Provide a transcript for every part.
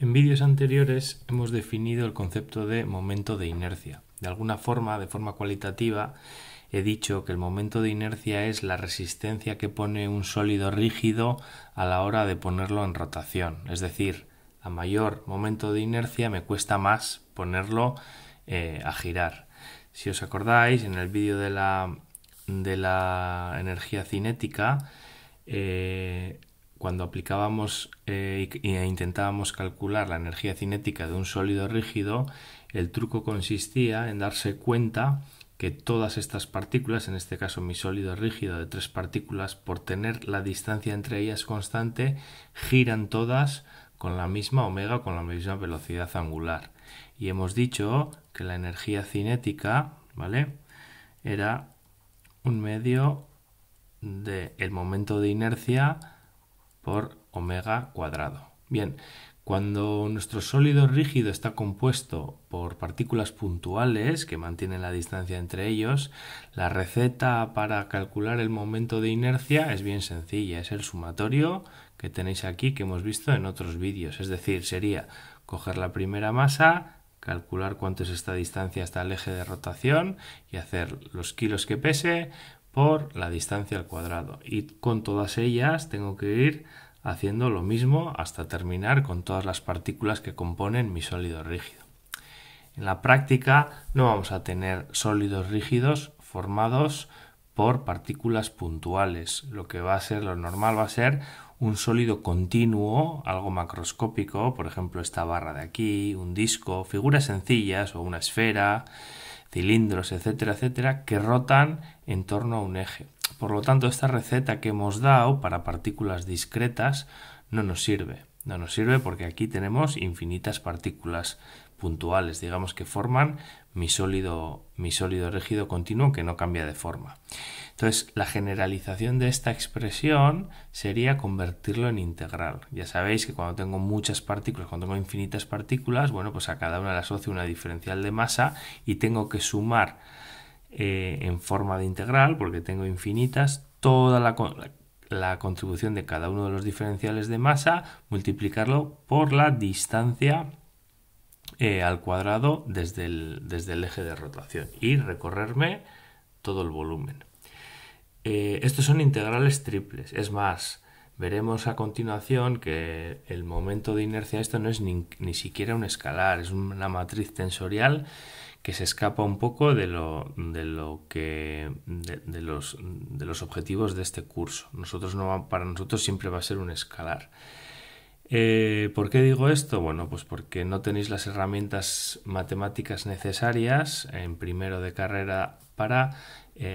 En vídeos anteriores hemos definido el concepto de momento de inercia. De alguna forma, de forma cualitativa, he dicho que el momento de inercia es la resistencia que pone un sólido rígido a la hora de ponerlo en rotación. Es decir, a mayor momento de inercia me cuesta más ponerlo a girar. Si os acordáis, en el vídeo de la energía cinética, cuando aplicábamos e intentábamos calcular la energía cinética de un sólido rígido, el truco consistía en darse cuenta que todas estas partículas, en este caso mi sólido rígido de 3 partículas, por tener la distancia entre ellas constante, giran todas con la misma omega, con la misma velocidad angular. Y hemos dicho que la energía cinética, ¿vale?, era un medio del momento de inercia por omega cuadrado. Bien, cuando nuestro sólido rígido está compuesto por partículas puntuales que mantienen la distancia entre ellos, la receta para calcular el momento de inercia es bien sencilla, es el sumatorio que tenéis aquí que hemos visto en otros vídeos. Es decir, sería coger la primera masa, calcular cuánto es esta distancia hasta el eje de rotación y hacer los kilos que pese por la distancia al cuadrado. Y con todas ellas tengo que ir haciendo lo mismo hasta terminar con todas las partículas que componen mi sólido rígido. En la práctica no vamos a tener sólidos rígidos formados por partículas puntuales. Lo normal va a ser un sólido continuo, algo macroscópico, por ejemplo esta barra de aquí, un disco, figuras sencillas o una esfera, cilindros, etcétera, etcétera, que rotan en torno a un eje. Por lo tanto, esta receta que hemos dado para partículas discretas no nos sirve. No nos sirve porque aquí tenemos infinitas partículas puntuales, digamos, que forman mi sólido rígido continuo que no cambia de forma. Entonces, la generalización de esta expresión sería convertirlo en integral. Ya sabéis que cuando tengo muchas partículas, cuando tengo infinitas partículas, bueno, pues a cada una le asocio una diferencial de masa y tengo que sumar en forma de integral, porque tengo infinitas, toda la contribución de cada uno de los diferenciales de masa, multiplicarlo por la distancia al cuadrado desde el eje de rotación y recorrerme todo el volumen. Estos son integrales triples. Es más, veremos a continuación que el momento de inercia esto no es ni siquiera un escalar, es una matriz tensorial que se escapa un poco de los objetivos de este curso. Para nosotros siempre va a ser un escalar. ¿Por qué digo esto? Bueno, pues porque no tenéis las herramientas matemáticas necesarias en primero de carrera para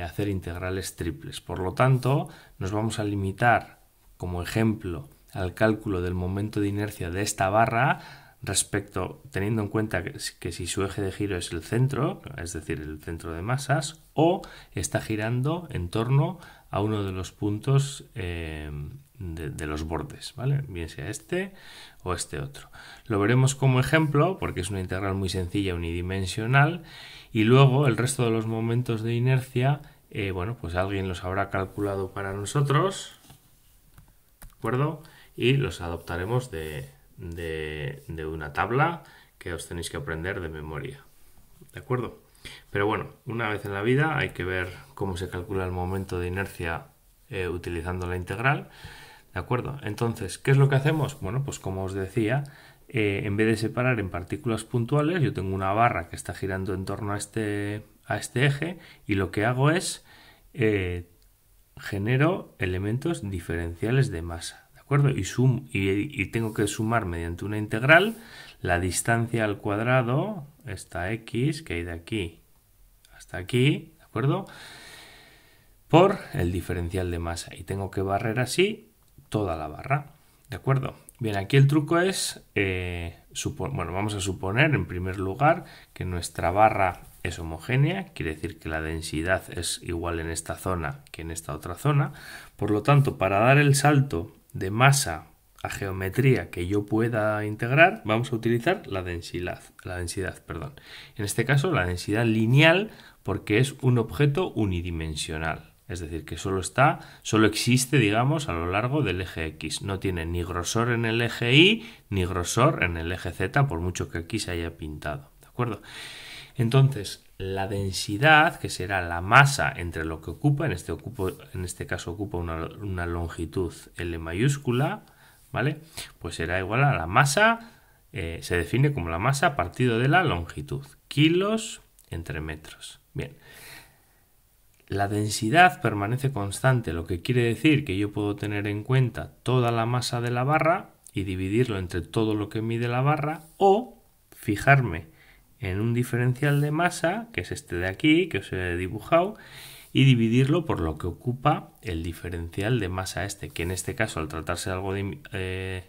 hacer integrales triples. Por lo tanto, nos vamos a limitar como ejemplo al cálculo del momento de inercia de esta barra, teniendo en cuenta que si su eje de giro es el centro, es decir, el centro de masas, o está girando en torno a uno de los puntos de los bordes, ¿vale? Bien sea este o este otro. Lo veremos como ejemplo porque es una integral muy sencilla, unidimensional, y luego el resto de los momentos de inercia, bueno, pues alguien los habrá calculado para nosotros, ¿de acuerdo? Y los adoptaremos de una tabla que os tenéis que aprender de memoria, ¿de acuerdo? Pero bueno, una vez en la vida hay que ver cómo se calcula el momento de inercia utilizando la integral, ¿de acuerdo? Entonces, ¿qué es lo que hacemos? Bueno, pues como os decía, en vez de separar en partículas puntuales, yo tengo una barra que está girando en torno a este eje y lo que hago es genero elementos diferenciales de masa, ¿de acuerdo? Y tengo que sumar mediante una integral la distancia al cuadrado, esta x que hay de aquí hasta aquí, ¿de acuerdo?, por el diferencial de masa. Y tengo que barrer así toda la barra, ¿de acuerdo? Bien, aquí el truco es, vamos a suponer en primer lugar que nuestra barra es homogénea, quiere decir que la densidad es igual en esta zona que en esta otra zona. Por lo tanto, para dar el salto de masa a geometría que yo pueda integrar, vamos a utilizar la densidad. En este caso, la densidad lineal, porque es un objeto unidimensional. Es decir, que solo existe, digamos, a lo largo del eje X. No tiene ni grosor en el eje Y ni grosor en el eje Z, por mucho que aquí se haya pintado. ¿De acuerdo? Entonces, la densidad, que será la masa entre lo que ocupa, en este caso ocupa una longitud L mayúscula, ¿vale? Pues será igual a la masa, se define como la masa partido de la longitud, kilos entre metros. Bien. La densidad permanece constante, lo que quiere decir que yo puedo tener en cuenta toda la masa de la barra y dividirlo entre todo lo que mide la barra, o fijarme en un diferencial de masa, que es este de aquí, que os he dibujado, y dividirlo por lo que ocupa el diferencial de masa este, que en este caso, al tratarse de algo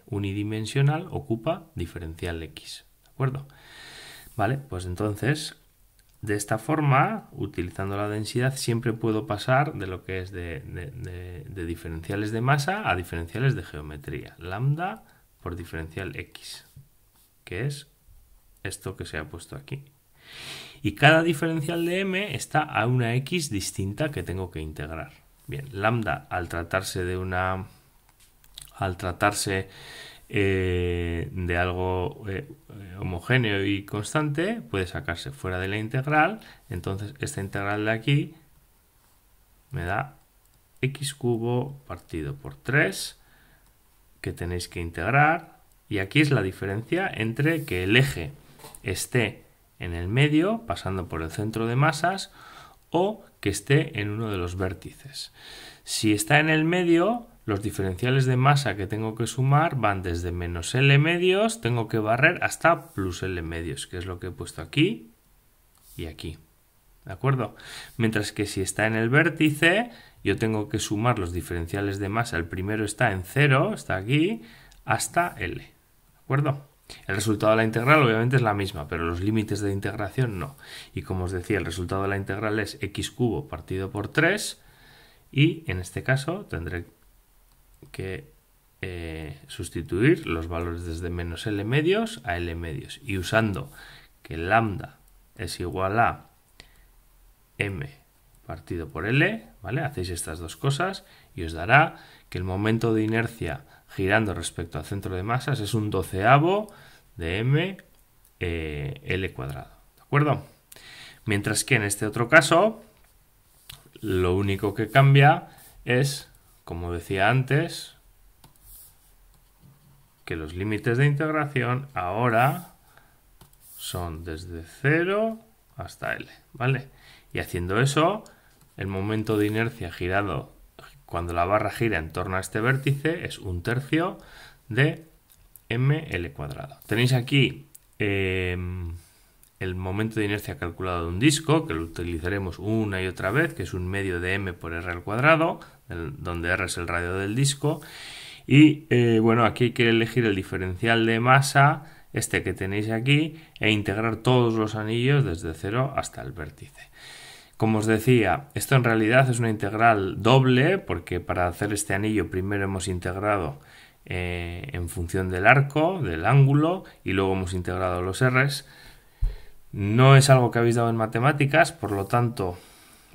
unidimensional, ocupa diferencial X. ¿De acuerdo? Vale, pues entonces, de esta forma, utilizando la densidad, siempre puedo pasar de lo que es de diferenciales de masa a diferenciales de geometría. Lambda por diferencial X, que es esto que se ha puesto aquí. Y cada diferencial de m está a una x distinta que tengo que integrar. Bien, lambda al tratarse de algo homogéneo y constante puede sacarse fuera de la integral. Entonces esta integral de aquí me da x cubo partido por 3 que tenéis que integrar. Y aquí es la diferencia entre que el eje esté en el medio, pasando por el centro de masas, o que esté en uno de los vértices. Si está en el medio, los diferenciales de masa que tengo que sumar van desde menos L medios, tengo que barrer, hasta plus L medios, que es lo que he puesto aquí y aquí. ¿De acuerdo? Mientras que si está en el vértice, yo tengo que sumar los diferenciales de masa. El primero está en 0, está aquí, hasta L. ¿De acuerdo? El resultado de la integral obviamente es la misma, pero los límites de integración no. Y como os decía, el resultado de la integral es x cubo partido por 3 y en este caso tendré que sustituir los valores desde menos L medios a L medios. Y usando que lambda es igual a m partido por L, ¿vale? Hacéis estas dos cosas y os dará que el momento de inercia girando respecto al centro de masas es un 12avo de m L cuadrado. ¿De acuerdo? Mientras que en este otro caso, lo único que cambia es, como decía antes, que los límites de integración ahora son desde 0 hasta L, ¿vale? Y haciendo eso, el momento de inercia girado cuando la barra gira en torno a este vértice es un tercio de ml cuadrado. Tenéis aquí el momento de inercia calculado de un disco, que lo utilizaremos una y otra vez, que es un medio de m por r al cuadrado, donde r es el radio del disco. Y bueno, aquí hay que elegir el diferencial de masa, este que tenéis aquí, e integrar todos los anillos desde 0 hasta el vértice. Como os decía, esto en realidad es una integral doble, porque para hacer este anillo primero hemos integrado en función del arco, del ángulo, y luego hemos integrado los r's. No es algo que habéis dado en matemáticas, por lo tanto,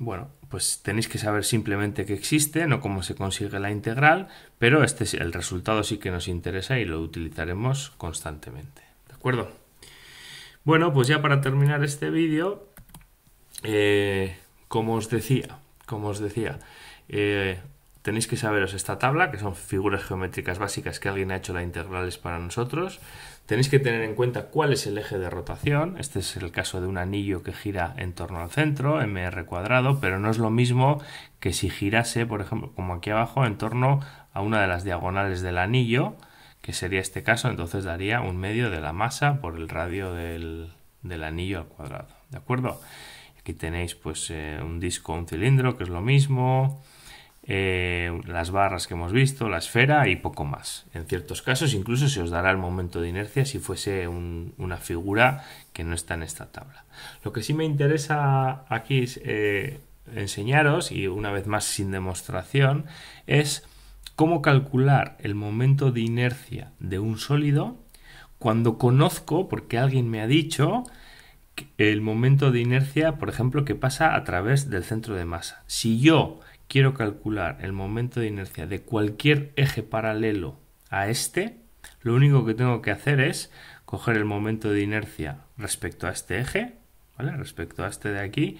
bueno, pues tenéis que saber simplemente que existe, no cómo se consigue la integral, pero el resultado sí que nos interesa y lo utilizaremos constantemente. ¿De acuerdo? Bueno, pues ya para terminar este vídeo, como os decía, tenéis que saberos esta tabla, que son figuras geométricas básicas que alguien ha hecho las integrales para nosotros. Tenéis que tener en cuenta cuál es el eje de rotación. Este es el caso de un anillo que gira en torno al centro, mr cuadrado, pero no es lo mismo que si girase, por ejemplo, como aquí abajo, en torno a una de las diagonales del anillo, que sería este caso, entonces daría un medio de la masa por el radio del anillo al cuadrado. ¿De acuerdo? Aquí tenéis pues un disco o un cilindro, que es lo mismo, las barras que hemos visto, la esfera y poco más. En ciertos casos incluso se os dará el momento de inercia si fuese una figura que no está en esta tabla. Lo que sí me interesa aquí enseñaros, y una vez más sin demostración, es cómo calcular el momento de inercia de un sólido cuando conozco, porque alguien me ha dicho, el momento de inercia, por ejemplo, que pasa a través del centro de masa. Si yo quiero calcular el momento de inercia de cualquier eje paralelo a este, lo único que tengo que hacer es coger el momento de inercia respecto a este eje, ¿vale? Respecto a este de aquí,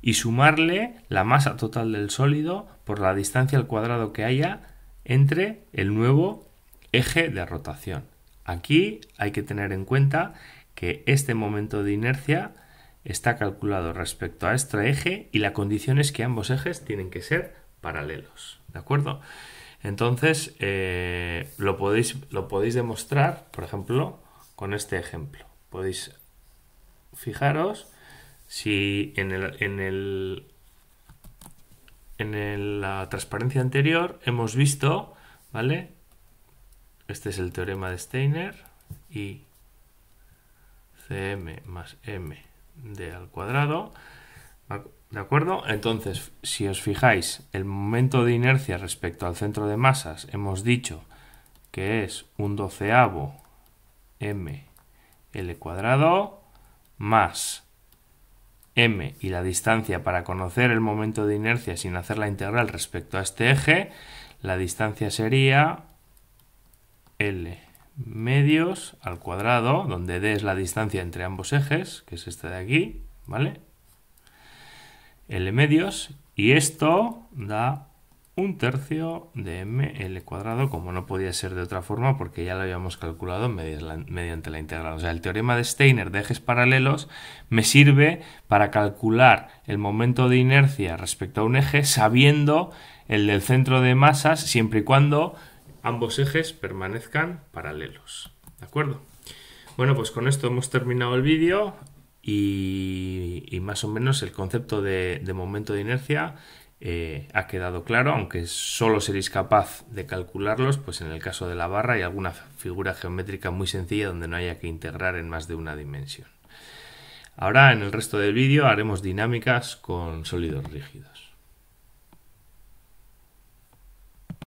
y sumarle la masa total del sólido por la distancia al cuadrado que haya entre el nuevo eje de rotación. Aquí hay que tener en cuenta que este momento de inercia está calculado respecto a este eje y la condición es que ambos ejes tienen que ser paralelos, ¿de acuerdo? Entonces lo podéis demostrar, por ejemplo, con este ejemplo. Podéis fijaros si en la transparencia anterior hemos visto, ¿vale? Este es el teorema de Steiner, y cm más m d al cuadrado, ¿de acuerdo? Entonces, si os fijáis, el momento de inercia respecto al centro de masas hemos dicho que es 1/12 m l cuadrado más m y la distancia para conocer el momento de inercia sin hacer la integral respecto a este eje. La distancia sería L medios al cuadrado, donde D es la distancia entre ambos ejes, que es este de aquí, ¿vale? L medios, y esto da 1/3 de ml cuadrado, como no podía ser de otra forma porque ya lo habíamos calculado mediante la integral. O sea, el teorema de Steiner de ejes paralelos me sirve para calcular el momento de inercia respecto a un eje sabiendo el del centro de masas siempre y cuando ambos ejes permanezcan paralelos. ¿De acuerdo? Bueno, pues con esto hemos terminado el vídeo y más o menos el concepto de momento de inercia ha quedado claro, aunque solo seréis capaz de calcularlos pues en el caso de la barra y alguna figura geométrica muy sencilla donde no haya que integrar en más de una dimensión. Ahora en el resto del vídeo haremos dinámicas con sólidos rígidos.